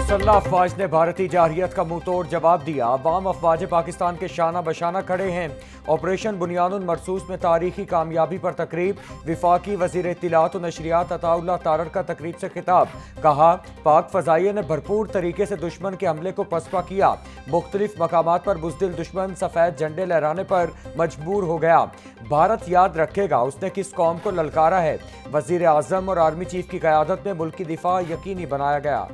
مسلح افواج نے بھارتی جارحیت کا منہ توڑ جواب دیا۔ عوام افواج پاکستان کے شانہ بشانہ کھڑے ہیں۔ آپریشن بنیان المرصوص میں تاریخی کامیابی پر تقریب۔ وفاقی وزیر اطلاعات و نشریات عطا اللہ تارڑ کا تقریب سے خطاب۔ کہا پاک فضائیہ نے بھرپور طریقے سے دشمن کے حملے کو پسپا کیا۔ مختلف مقامات پر بزدل دشمن سفید جھنڈے لہرانے پر مجبور ہو گیا۔ بھارت یاد رکھے گا اس نے کس قوم کو للکارا ہے۔ وزیر اعظم اور آرمی چیف کی قیادت میں ملک کی دفاع یقینی بنایا گیا۔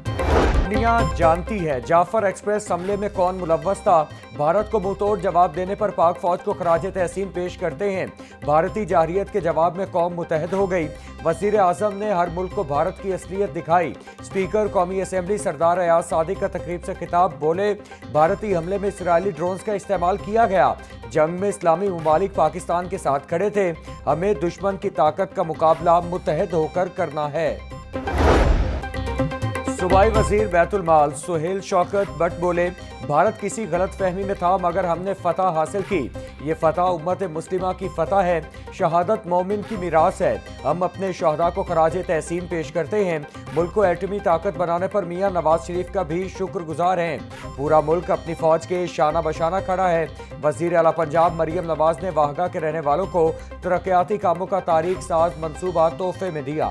دنیا جانتی ہے جعفر ایکسپریس حملے میں کون ملوث تھا۔ بھارت کو منہ توڑ جواب دینے پر پاک فوج کو خراج تحسین پیش کرتے ہیں۔ بھارتی جارحیت کے جواب میں قوم متحد ہو گئی۔ وزیر اعظم نے ہر ملک کو بھارت کی اصلیت دکھائی۔ اسپیکر قومی اسمبلی سردار ایاز صادق کا تقریب سے خطاب۔ بولے بھارتی حملے میں اسرائیلی ڈرونز کا استعمال کیا گیا۔ جنگ میں اسلامی ممالک پاکستان کے ساتھ کھڑے تھے۔ ہمیں دشمن کی طاقت کا مقابلہ متحد ہو کر کرنا ہے۔ صوبائی وزیر بیت المال سہیل شوکت بٹ بولے بھارت کسی غلط فہمی میں تھا مگر ہم نے فتح حاصل کی۔ یہ فتح امت مسلمہ کی فتح ہے۔ شہادت مومن کی میراث ہے۔ ہم اپنے شہداء کو خراج تحسین پیش کرتے ہیں۔ ملک کو ایٹمی طاقت بنانے پر میاں نواز شریف کا بھی شکر گزار ہیں۔ پورا ملک اپنی فوج کے شانہ بشانہ کھڑا ہے۔ وزیر اعلیٰ پنجاب مریم نواز نے واہگہ کے رہنے والوں کو ترقیاتی کاموں کا تاریخ ساز منصوبہ تحفے میں دیا۔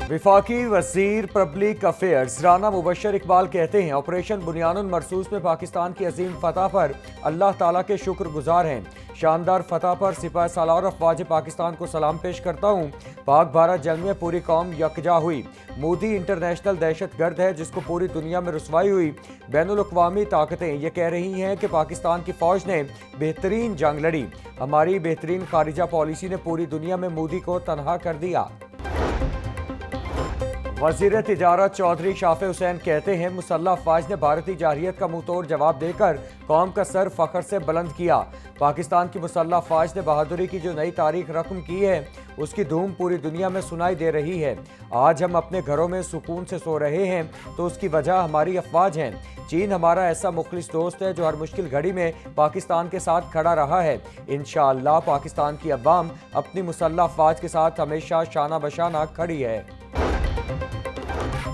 وفاقی وزیر پبلک افیئرز رانا مبشر اقبال کہتے ہیں آپریشن بنیان المرصوص میں پاکستان کی عظیم فتح پر اللہ تعالیٰ کے شکر گزار ہیں۔ شاندار فتح پر سپاہ سالار افواج پاکستان کو سلام پیش کرتا ہوں۔ پاک بھارت جنگ میں پوری قوم یکجا ہوئی۔ مودی انٹرنیشنل دہشت گرد ہے جس کو پوری دنیا میں رسوائی ہوئی۔ بین الاقوامی طاقتیں یہ کہہ رہی ہیں کہ پاکستان کی فوج نے بہترین جنگ لڑی۔ ہماری بہترین خارجہ پالیسی نے پوری دنیا میں مودی کو تنہا کر دیا۔ وزیر تجارت چودھری شافع حسین کہتے ہیں مسلح افواج نے بھارتی جارحیت کا منہ توڑ جواب دے کر قوم کا سر فخر سے بلند کیا۔ پاکستان کی مسلح افواج نے بہادری کی جو نئی تاریخ رقم کی ہے اس کی دھوم پوری دنیا میں سنائی دے رہی ہے۔ آج ہم اپنے گھروں میں سکون سے سو رہے ہیں تو اس کی وجہ ہماری افواج ہیں۔ چین ہمارا ایسا مخلص دوست ہے جو ہر مشکل گھڑی میں پاکستان کے ساتھ کھڑا رہا ہے۔ انشاءاللہ پاکستان کی عوام اپنی مسلح افواج کے ساتھ ہمیشہ شانہ بشانہ کھڑی ہے۔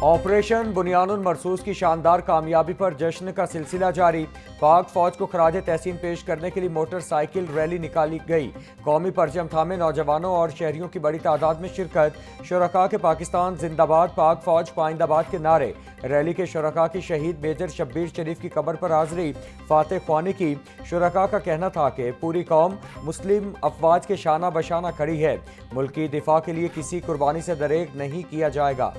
آپریشن بنیان المرصوص کی شاندار کامیابی پر جشن کا سلسلہ جاری۔ پاک فوج کو خراج تحسین پیش کرنے کے لیے موٹر سائیکل ریلی نکالی گئی۔ قومی پرچم تھامے نوجوانوں اور شہریوں کی بڑی تعداد میں شرکت۔ شرکاء کے پاکستان زندہ باد پاک فوج پائند آباد کے نعرے۔ ریلی کے شرکاء کی شہید میجر شبیر شریف کی قبر پر حاضری فاتح خوانی کی۔ شرکاء کا کہنا تھا کہ پوری قوم مسلم افواج کے شانہ بشانہ کھڑی ہے۔ ملک کی دفاع کے لیے کسی قربانی سے دریغ نہیں کیا جائے گا۔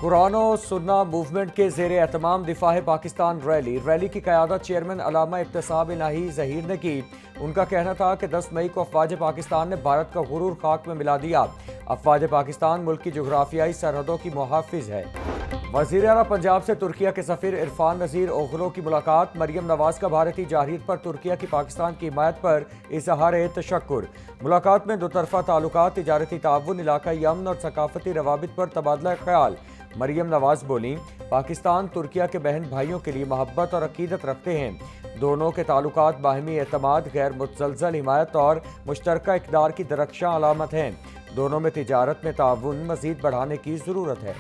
قرآن و سنہ موومنٹ کے زیر اہتمام دفاع پاکستان ریلی کی قیادت چیئرمین علامہ ابتسام الہی ظہیر نے کی۔ ان کا کہنا تھا کہ 10 مئی کو افواج پاکستان نے بھارت کا غرور خاک میں ملا دیا۔ افواج پاکستان ملک کی جغرافیائی سرحدوں کی محافظ ہے۔ وزیر اعلیٰ پنجاب سے ترکیہ کے سفیر عرفان نذیر اوغلو کی ملاقات۔ مریم نواز کا بھارتی جارحیت پر ترکیہ کی پاکستان کی حمایت پر اظہار تشکر۔ ملاقات میں دو طرفہ تعلقات، تجارتی تعاون، علاقائی امن اور ثقافتی روابط پر تبادلہ خیال۔ مریم نواز بولیں پاکستان ترکیہ کے بہن بھائیوں کے لیے محبت اور عقیدت رکھتے ہیں۔ دونوں کے تعلقات باہمی اعتماد، غیر متزلزل حمایت اور مشترکہ اقدار کی درخشاں علامت ہیں۔ دونوں میں تجارت میں تعاون مزید بڑھانے کی ضرورت ہے۔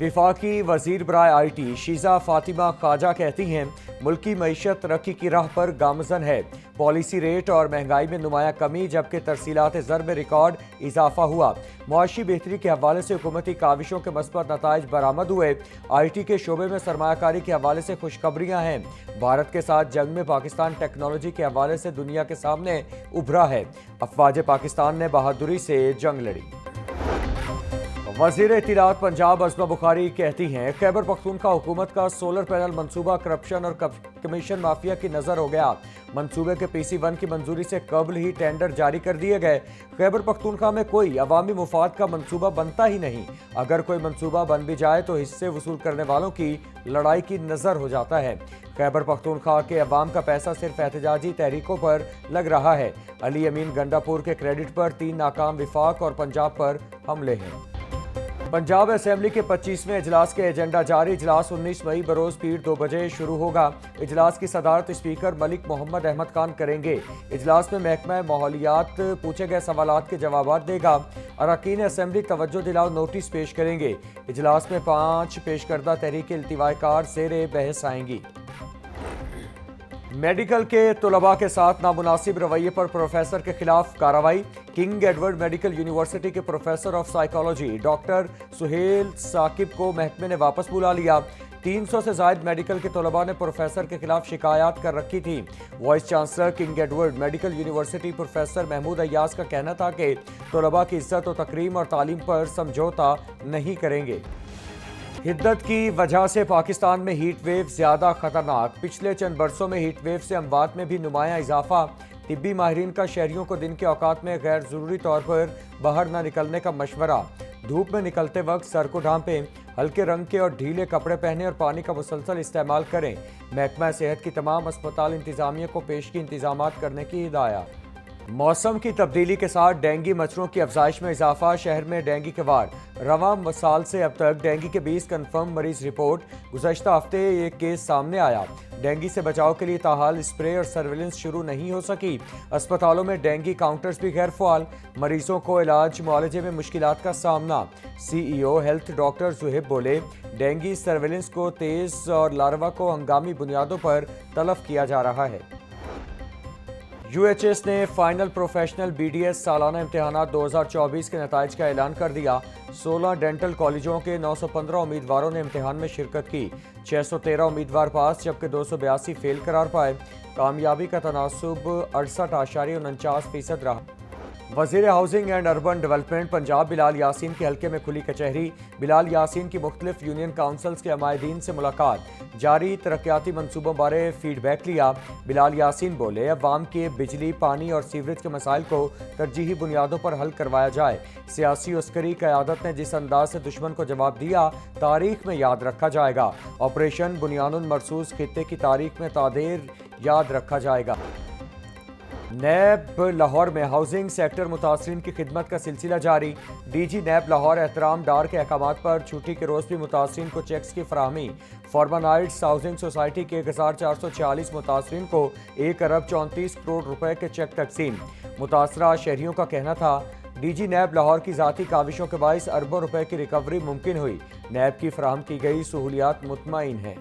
وفاقی وزیر برائے آئی ٹی شیزہ فاطمہ خواجہ کہتی ہیں ملکی معیشت ترقی کی راہ پر گامزن ہے۔ پالیسی ریٹ اور مہنگائی میں نمایاں کمی جبکہ ترسیلات زر میں ریکارڈ اضافہ ہوا۔ معاشی بہتری کے حوالے سے حکومتی کاوشوں کے مثبت نتائج برآمد ہوئے۔ آئی ٹی کے شعبے میں سرمایہ کاری کے حوالے سے خوشخبریاں ہیں۔ بھارت کے ساتھ جنگ میں پاکستان ٹیکنالوجی کے حوالے سے دنیا کے سامنے ابھرا ہے۔ افواج پاکستان نے بہادری سے جنگ لڑی۔ وزیر اطلاعات پنجاب عظمہ بخاری کہتی ہیں خیبر پختونخوا حکومت کا سولر پینل منصوبہ کرپشن اور کمیشن مافیا کی نظر ہو گیا۔ منصوبے کے PC-1 کی منظوری سے قبل ہی ٹینڈر جاری کر دیے گئے۔ خیبر پختونخوا میں کوئی عوامی مفاد کا منصوبہ بنتا ہی نہیں۔ اگر کوئی منصوبہ بن بھی جائے تو حصے وصول کرنے والوں کی لڑائی کی نظر ہو جاتا ہے۔ خیبر پختونخوا کے عوام کا پیسہ صرف احتجاجی تحریکوں پر لگ رہا ہے۔ علی امین گنڈا پور کے کریڈٹ پر 3 ناکام وفاق اور پنجاب پر حملے ہیں۔ पंजाब असेंबली के 25वें इजलास के एजेंडा जारी। इजलास 19 मई बरोज पीर 2 बजे शुरू होगा। इजलास की सदारत स्पीकर मलिक मोहम्मद अहमद खान करेंगे। इजलास में महकमा माहौलियात पूछे गए सवालात के जवाब देगा। अरकान असेंबली तवज्जो दिलाओ नोटिस पेश करेंगे। इजलास में 5 पेश करदा तहरीक इल्तिवाई कार ज़ेरे बहस आएंगी। मेडिकल के तलबा के साथ नामुनासिब रवैये पर प्रोफेसर के खिलाफ कार्रवाई। किंग एडवर्ड मेडिकल यूनिवर्सिटी के professor of psychology doctor Suhail Saqib को महकमे ने वापस बुला लिया। 300 से जायद मेडिकल के तलबा ने प्रोफेसर के खिलाफ शिकायत कर रखी थी। Vice chancellor King Edward Medical University professor Mahmood Ayyaz का कहना था कि तलबा की इज्जत और तकरीम और तालीम पर समझौता नहीं करेंगे। हिद्दत की वजह से पाकिस्तान में हीट वेव ज़्यादा खतरनाक। पिछले चंद बरसों में हीट वेव से अमवात में भी नुमाया इजाफा। तिब्बी माहिरीन का शहरियों को दिन के औकात में गैर ज़रूरी तौर पर बाहर न निकलने का मशवरा। धूप में निकलते वक्त सर को ढांपें, हल्के रंग के और ढीले कपड़े पहनें और पानी का मुसलसल इस्तेमाल करें। महकमा सेहत की तमाम अस्पताल इंतज़ामिया को पेशगी इंतजामात करने की हिदायत। मौसम की तब्दीली के साथ डेंगू मच्छरों की अफजाइश में इजाफा। शहर में डेंगू के वार। रवां साल से अब तक डेंगू के 20 कन्फर्म मरीज रिपोर्ट। गुज़श्ता हफ्ते एक केस सामने आया। डेंगू से बचाव के लिए ताहाल स्प्रे और सर्विलेंस शुरू नहीं हो सकी। अस्पतालों में डेंगू काउंटर्स भी गैर फ़ाल। मरीजों को इलाज मुआलजे में मुश्किलात का सामना। CEO हेल्थ डॉक्टर जुहेब बोले, डेंगू सर्विलेंस को तेज़ और लार्वा को हंगामी बुनियादों पर तलब किया जा रहा है। UHS ने फाइनल प्रोफेशनल BDS सालाना इम्तहानात 2024 के नताइज का ऐलान कर दिया। 16 डेंटल कॉलेजों के 915 उम्मीदवारों ने इम्तहान में शिरकत की। 613 उम्मीदवार पास जबकि 282 फेल करार पाए। कामयाबी का तनासुब 68.49% रहा। वज़ीर housing and urban development Punjab Bilal Yasin के हल्के में खुली कचहरी। बिलाल यासीन की मुख्तलिफ यूनियन काउंसिल्स के अमायदीन से मुलाकात। जारी तरक्याती मनसूबों बारे फीडबैक लिया। बिलाल यासीन बोले, अवाम के बिजली, पानी और सीवरेज के मसाइल को तरजीही बुनियादों पर हल करवाया जाए। सियासी अस्करी क़यादत ने जिस अंदाज से दुश्मन को जवाब दिया, तारीख में याद रखा जाएगा। ऑपरेशन बुनियानुल मरसूस खित्ते की तारीख में तादेर याद रखा जाएगा। नैब लाहौर में हाउसिंग सेक्टर मुतासरीन की खिदमत का सिलसिला जारी। DG नैब लाहौर एहतराम डार के अहकामात पर छुट्टी के रोज़ भी मुतासरीन को चेक्स की फराहमी। फॉर्मानाइट्स हाउसिंग सोसाइटी के 1440 मुतासरीन को 1 अरब 34 करोड़ रुपए के चेक तकसीम। मुतासरा शहरियों का कहना था, DG नैब लाहौर की ज़ाती काविशों के बाइस अरबों रुपए की रिकवरी मुमकिन हुई। नैब की फराहम की गई सहूलियात मुतमईन हैं।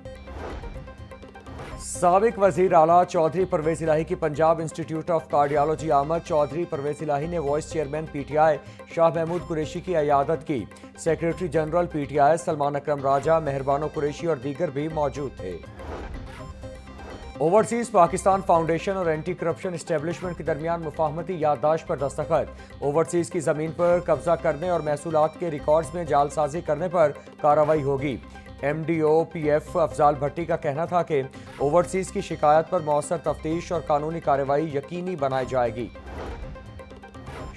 साबिक वज़ीर आला चौधरी परवेज़ इलाही की पंजाब इंस्टीट्यूट ऑफ कार्डियोलॉजी आमद। चौधरी परवेज़ इलाही ने vice chairman PTI Shah Mahmood Qureshi की अयादत की। Secretary general PTI Salman Akram Raja, Mehrbano Qureshi और दीगर भी मौजूद थे। ओवरसीज़ पाकिस्तान फाउंडेशन और एंटी करप्शन इस्टेब्लिशमेंट के दरमियान मुफाहमती याददाश्त पर दस्तखत। ओवरसीज़ की ज़मीन पर कब्जा करने और महसूलात के रिकॉर्ड्स में जालसाजी करने पर कार्रवाई होगी। MDO-PF अफजाल भट्टी का कहना था कि ओवरसीज़ की शिकायत पर मौसर तफ्तीश और कानूनी कार्रवाई यकीनी बनाई जाएगी।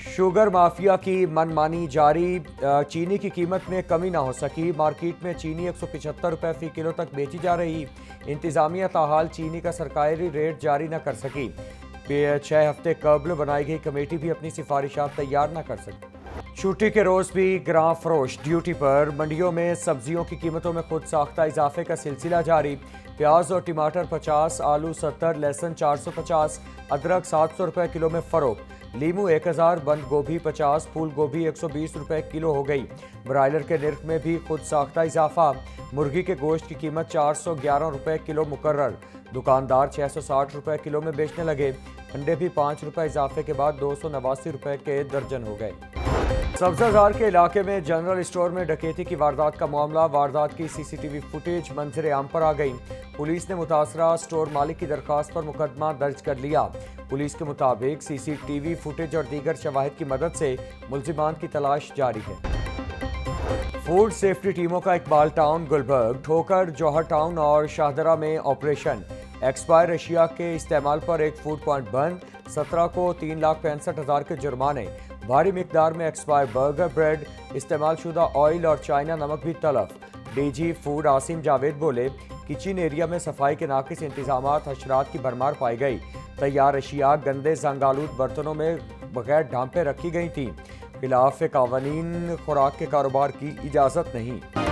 शुगर माफिया की मनमानी जारी। चीनी की कीमत में कमी ना हो सकी। मार्केट में चीनी 175 रुपये फ़ी किलो तक बेची जा रही। इंतज़ामिया ताहाल चीनी का सरकारी रेट जारी न कर सकी। 6 हफ्ते कबल बनाई गई कमेटी भी अपनी सिफारिशात तैयार न कर सकी। छुट्टी के रोज़ भी ग्रां फरोश ड्यूटी पर। मंडियों में सब्जियों की कीमतों में खुद साख्ता इजाफे का सिलसिला जारी। प्याज और टमाटर 50, आलू 70, लहसुन 450, अदरक 700 रुपये किलो में फ़रोख्त। लीमू 1000, बंद गोभी 50, फूल गोभी 120 रुपये किलो हो गई। ब्रायलर के निर्ख में भी खुद साख्ता इजाफा। मुर्गी के गोश्त की कीमत 411 रुपये किलो मुकर्रर। दुकानदार 660 रुपये किलो में बेचने लगे। अंडे भी 5 रुपये इजाफे के बाद 289 रुपये के दर्जन हो गए। सब्ज़ाजार के इलाके में जनरल स्टोर में डकैती की वारदात का मामला। वारदात की CCTV फुटेज मंजर आम पर आ गई। पुलिस ने मुतासरा स्टोर मालिक की दरखास्त पर मुकदमा दर्ज कर लिया। पुलिस के मुताबिक CCTV फुटेज और दीगर शवाहिद की मदद से मुल्जिमान की तलाश जारी है। फूड सेफ्टी टीमों का इकबाल टाउन, गुलबर्ग, ठोकर, जौहर टाउन और शाहदरा में ऑपरेशन। एक्सपायर अशिया के इस्तेमाल पर एक फूड पॉइंट बंद। 17 को 3,65,000 के जुर्माने। भारी मिकदार में एक्सपायर बर्गर, ब्रेड, इस्तेमाल शुदा ऑयल और चाइना नमक भी तलब। DG फूड आसिम जावेद बोले, किचन एरिया में सफाई के नाकिस इंतजामात, हशरात की भरमार पाई गई। तैयार अशिया गंदे जंगालूद बर्तनों में बगैर ढांपे रखी गई थी। خلاف قوانین خوراک کے کاروبار کی اجازت نہیں۔